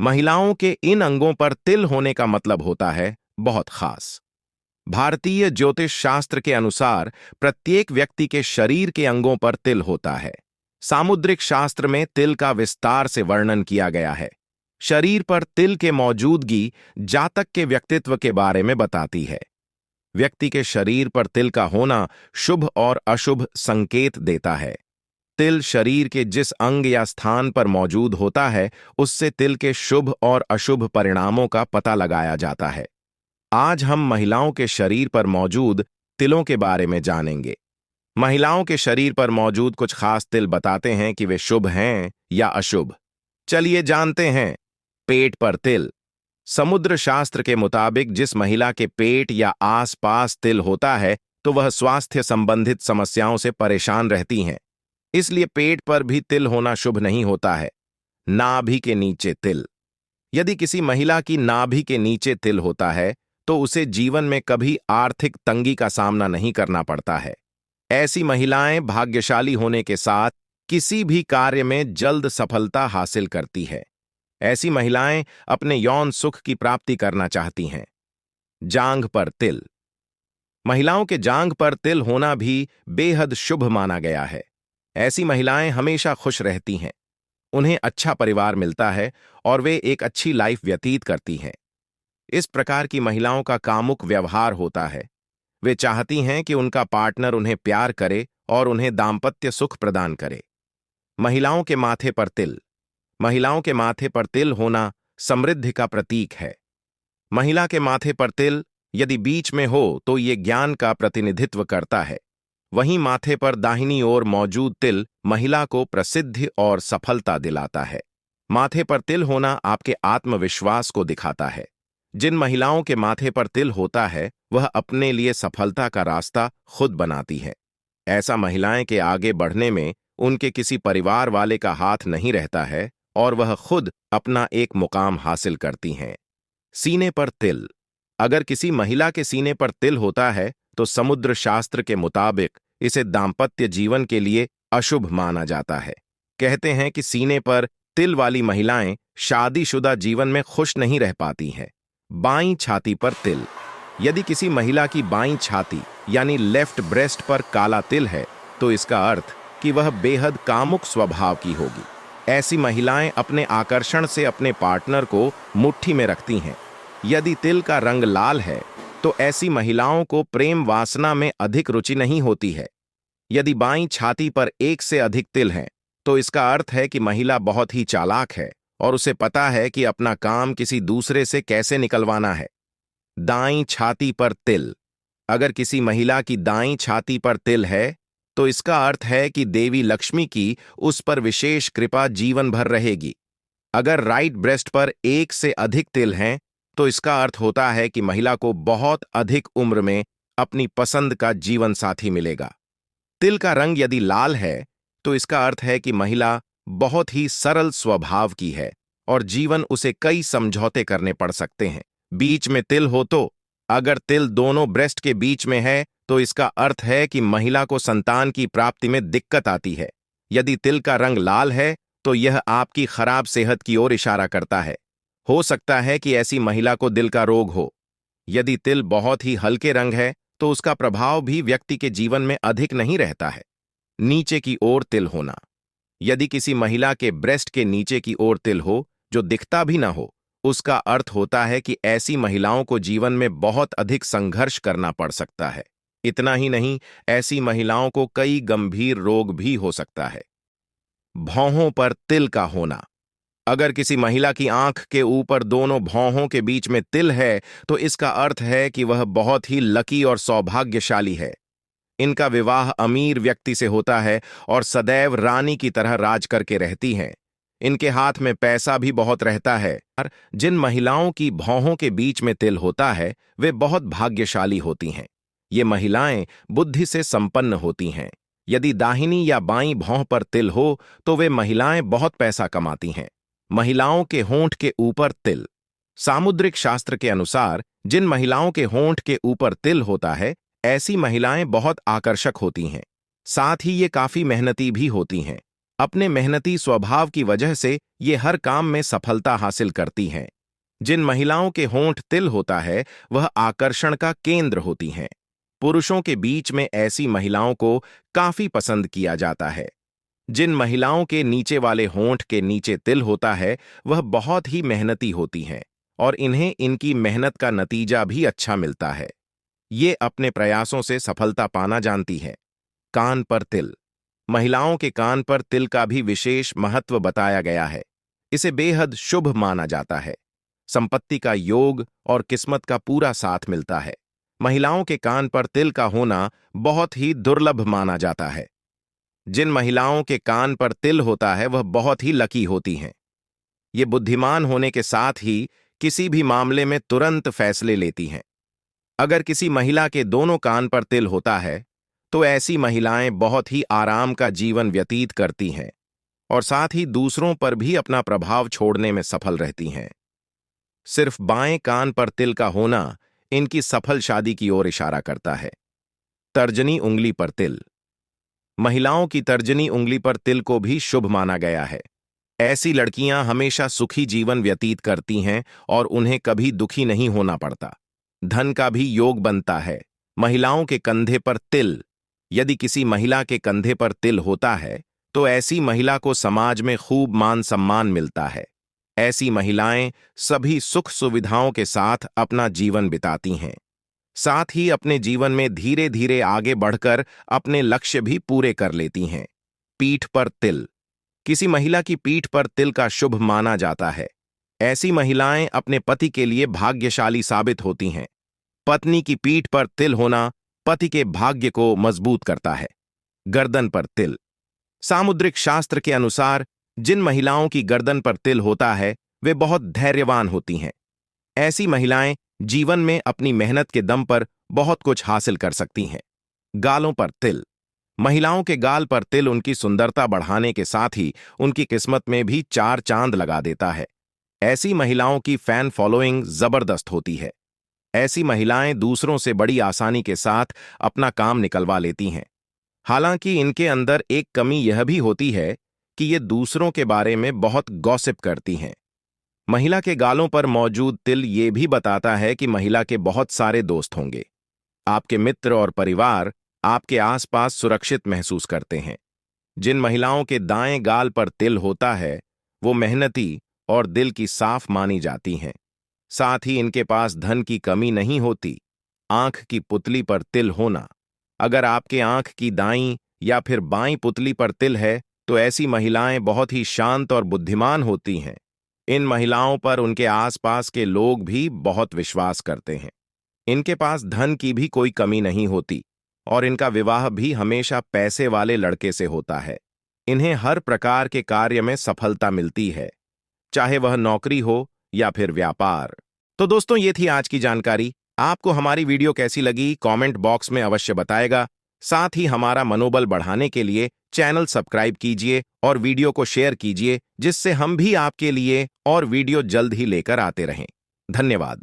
महिलाओं के इन अंगों पर तिल होने का मतलब होता है बहुत खास। भारतीय ज्योतिष शास्त्र के अनुसार प्रत्येक व्यक्ति के शरीर के अंगों पर तिल होता है। सामुद्रिक शास्त्र में तिल का विस्तार से वर्णन किया गया है। शरीर पर तिल के मौजूदगी जातक के व्यक्तित्व के बारे में बताती है। व्यक्ति के शरीर पर तिल का होना शुभ और अशुभ संकेत देता है। तिल शरीर के जिस अंग या स्थान पर मौजूद होता है, उससे तिल के शुभ और अशुभ परिणामों का पता लगाया जाता है। आज हम महिलाओं के शरीर पर मौजूद तिलों के बारे में जानेंगे। महिलाओं के शरीर पर मौजूद कुछ खास तिल बताते हैं कि वे शुभ हैं या अशुभ। चलिए जानते हैं। पेट पर तिल। समुद्र शास्त्र के मुताबिक जिस महिला के पेट या आसपास तिल होता है, तो वह स्वास्थ्य संबंधित समस्याओं से परेशान रहती हैं। इसलिए पेट पर भी तिल होना शुभ नहीं होता है। नाभि के नीचे तिल। यदि किसी महिला की नाभि के नीचे तिल होता है, तो उसे जीवन में कभी आर्थिक तंगी का सामना नहीं करना पड़ता है। ऐसी महिलाएं भाग्यशाली होने के साथ किसी भी कार्य में जल्द सफलता हासिल करती है। ऐसी महिलाएं अपने यौन सुख की प्राप्ति करना चाहती हैं। जांघ पर तिल। महिलाओं के जांघ पर तिल होना भी बेहद शुभ माना गया है। ऐसी महिलाएं हमेशा खुश रहती हैं। उन्हें अच्छा परिवार मिलता है और वे एक अच्छी लाइफ व्यतीत करती हैं। इस प्रकार की महिलाओं का कामुक व्यवहार होता है। वे चाहती हैं कि उनका पार्टनर उन्हें प्यार करे और उन्हें दाम्पत्य सुख प्रदान करे। महिलाओं के माथे पर तिल। महिलाओं के माथे पर तिल होना समृद्धि का प्रतीक है। महिला के माथे पर तिल यदि बीच में हो तो ये ज्ञान का प्रतिनिधित्व करता है। वहीं माथे पर दाहिनी ओर मौजूद तिल महिला को प्रसिद्धि और सफलता दिलाता है। माथे पर तिल होना आपके आत्मविश्वास को दिखाता है। जिन महिलाओं के माथे पर तिल होता है, वह अपने लिए सफलता का रास्ता खुद बनाती हैं। ऐसा महिलाएं के आगे बढ़ने में उनके किसी परिवार वाले का हाथ नहीं रहता है और वह खुद अपना एक मुकाम हासिल करती हैं। सीने पर तिल। अगर किसी महिला के सीने पर तिल होता है, तो समुद्र शास्त्र के मुताबिक इसे दाम्पत्य जीवन के लिए अशुभ माना जाता है। कहते हैं कि सीने पर तिल वाली महिलाएं शादीशुदा जीवन में खुश नहीं रह पाती हैं। बाईं छाती पर तिल। यदि किसी महिला की बाईं छाती यानी लेफ्ट ब्रेस्ट पर काला तिल है, तो इसका अर्थ कि वह बेहद कामुक स्वभाव की होगी। ऐसी महिलाएं अपने आकर्षण से अपने पार्टनर को मुट्ठी में रखती हैं। यदि तिल का रंग लाल है, तो ऐसी महिलाओं को प्रेम वासना में अधिक रुचि नहीं होती है। यदि बाईं छाती पर एक से अधिक तिल हैं, तो इसका अर्थ है कि महिला बहुत ही चालाक है और उसे पता है कि अपना काम किसी दूसरे से कैसे निकलवाना है। दाईं छाती पर तिल। अगर किसी महिला की दाईं छाती पर तिल है, तो इसका अर्थ है कि देवी लक्ष्मी की उस पर विशेष कृपा जीवन भर रहेगी। अगर राइट ब्रेस्ट पर एक से अधिक तिल हैं, तो इसका अर्थ होता है कि महिला को बहुत अधिक उम्र में अपनी पसंद का जीवन साथी मिलेगा। तिल का रंग यदि लाल है, तो इसका अर्थ है कि महिला बहुत ही सरल स्वभाव की है और जीवन उसे कई समझौते करने पड़ सकते हैं। बीच में तिल हो तो, अगर तिल दोनों ब्रेस्ट के बीच में है, तो इसका अर्थ है कि महिला को संतान की प्राप्ति में दिक्कत आती है। यदि तिल का रंग लाल है, तो यह आपकी खराब सेहत की ओर इशारा करता है। हो सकता है कि ऐसी महिला को दिल का रोग हो। यदि तिल बहुत ही हल्के रंग है, तो उसका प्रभाव भी व्यक्ति के जीवन में अधिक नहीं रहता है। नीचे की ओर तिल होना। यदि किसी महिला के ब्रेस्ट के नीचे की ओर तिल हो, जो दिखता भी ना हो, उसका अर्थ होता है कि ऐसी महिलाओं को जीवन में बहुत अधिक संघर्ष करना पड़ सकता है। इतना ही नहीं, ऐसी महिलाओं को कई गंभीर रोग भी हो सकता है। भौहों पर तिल का होना। अगर किसी महिला की आंख के ऊपर दोनों भौहों के बीच में तिल है, तो इसका अर्थ है कि वह बहुत ही लकी और सौभाग्यशाली है। इनका विवाह अमीर व्यक्ति से होता है और सदैव रानी की तरह राज करके रहती हैं। इनके हाथ में पैसा भी बहुत रहता है। और जिन महिलाओं की भौहों के बीच में तिल होता है, वे बहुत भाग्यशाली होती हैं। ये महिलाएं बुद्धि से संपन्न होती हैं। यदि दाहिनी या बाईं भौं पर तिल हो, तो वे महिलाएं बहुत पैसा कमाती हैं। महिलाओं के होंठ के ऊपर तिल। सामुद्रिक शास्त्र के अनुसार जिन महिलाओं के होंठ के ऊपर तिल होता है, ऐसी महिलाएं बहुत आकर्षक होती हैं। साथ ही ये काफी मेहनती भी होती हैं। अपने मेहनती स्वभाव की वजह से ये हर काम में सफलता हासिल करती हैं। जिन महिलाओं के होंठ तिल होता है वह आकर्षण का केंद्र होती हैं। पुरुषों के बीच में ऐसी महिलाओं को काफी पसंद किया जाता है। जिन महिलाओं के नीचे वाले होंठ के नीचे तिल होता है वह बहुत ही मेहनती होती हैं और इन्हें इनकी मेहनत का नतीजा भी अच्छा मिलता है। ये अपने प्रयासों से सफलता पाना जानती हैं। कान पर तिल। महिलाओं के कान पर तिल का भी विशेष महत्व बताया गया है। इसे बेहद शुभ माना जाता है। संपत्ति का योग और किस्मत का पूरा साथ मिलता है। महिलाओं के कान पर तिल का होना बहुत ही दुर्लभ माना जाता है। जिन महिलाओं के कान पर तिल होता है वह बहुत ही लकी होती हैं। ये बुद्धिमान होने के साथ ही किसी भी मामले में तुरंत फैसले लेती हैं। अगर किसी महिला के दोनों कान पर तिल होता है तो ऐसी महिलाएं बहुत ही आराम का जीवन व्यतीत करती हैं और साथ ही दूसरों पर भी अपना प्रभाव छोड़ने में सफल रहती हैं। सिर्फ बाएं कान पर तिल का होना इनकी सफल शादी की ओर इशारा करता है। तर्जनी उंगली पर तिल। महिलाओं की तर्जनी उंगली पर तिल को भी शुभ माना गया है। ऐसी लड़कियां हमेशा सुखी जीवन व्यतीत करती हैं और उन्हें कभी दुखी नहीं होना पड़ता। धन का भी योग बनता है। महिलाओं के कंधे पर तिल। यदि किसी महिला के कंधे पर तिल होता है तो ऐसी महिला को समाज में खूब मान सम्मान मिलता है। ऐसी महिलाएं सभी सुख सुविधाओं के साथ अपना जीवन बिताती हैं। साथ ही अपने जीवन में धीरे धीरे आगे बढ़कर अपने लक्ष्य भी पूरे कर लेती हैं। पीठ पर तिल। किसी महिला की पीठ पर तिल का शुभ माना जाता है। ऐसी महिलाएं अपने पति के लिए भाग्यशाली साबित होती हैं। पत्नी की पीठ पर तिल होना पति के भाग्य को मजबूत करता है। गर्दन पर तिल। सामुद्रिक शास्त्र के अनुसार जिन महिलाओं की गर्दन पर तिल होता है वे बहुत धैर्यवान होती हैं। ऐसी महिलाएं जीवन में अपनी मेहनत के दम पर बहुत कुछ हासिल कर सकती हैं। गालों पर तिल। महिलाओं के गाल पर तिल उनकी सुंदरता बढ़ाने के साथ ही उनकी किस्मत में भी चार चांद लगा देता है। ऐसी महिलाओं की फैन फॉलोइंग जबरदस्त होती है। ऐसी महिलाएं दूसरों से बड़ी आसानी के साथ अपना काम निकलवा लेती हैं। हालांकि इनके अंदर एक कमी यह भी होती है कि ये दूसरों के बारे में बहुत गॉसिप करती हैं। महिला के गालों पर मौजूद तिल ये भी बताता है कि महिला के बहुत सारे दोस्त होंगे। आपके मित्र और परिवार आपके आसपास सुरक्षित महसूस करते हैं। जिन महिलाओं के दाएं गाल पर तिल होता है वो मेहनती और दिल की साफ मानी जाती हैं। साथ ही इनके पास धन की कमी नहीं होती। आंख की पुतली पर तिल होना। अगर आपके आंख की दाईं या फिर बाईं पुतली पर तिल है तो ऐसी महिलाएं बहुत ही शांत और बुद्धिमान होती हैं। इन महिलाओं पर उनके आसपास के लोग भी बहुत विश्वास करते हैं। इनके पास धन की भी कोई कमी नहीं होती और इनका विवाह भी हमेशा पैसे वाले लड़के से होता है। इन्हें हर प्रकार के कार्य में सफलता मिलती है, चाहे वह नौकरी हो या फिर व्यापार। तो दोस्तों ये थी आज की जानकारी। आपको हमारी वीडियो कैसी लगी कमेंट बॉक्स में अवश्य बताएगा। साथ ही हमारा मनोबल बढ़ाने के लिए चैनल सब्सक्राइब कीजिए और वीडियो को शेयर कीजिए जिससे हम भी आपके लिए और वीडियो जल्द ही लेकर आते रहें। धन्यवाद।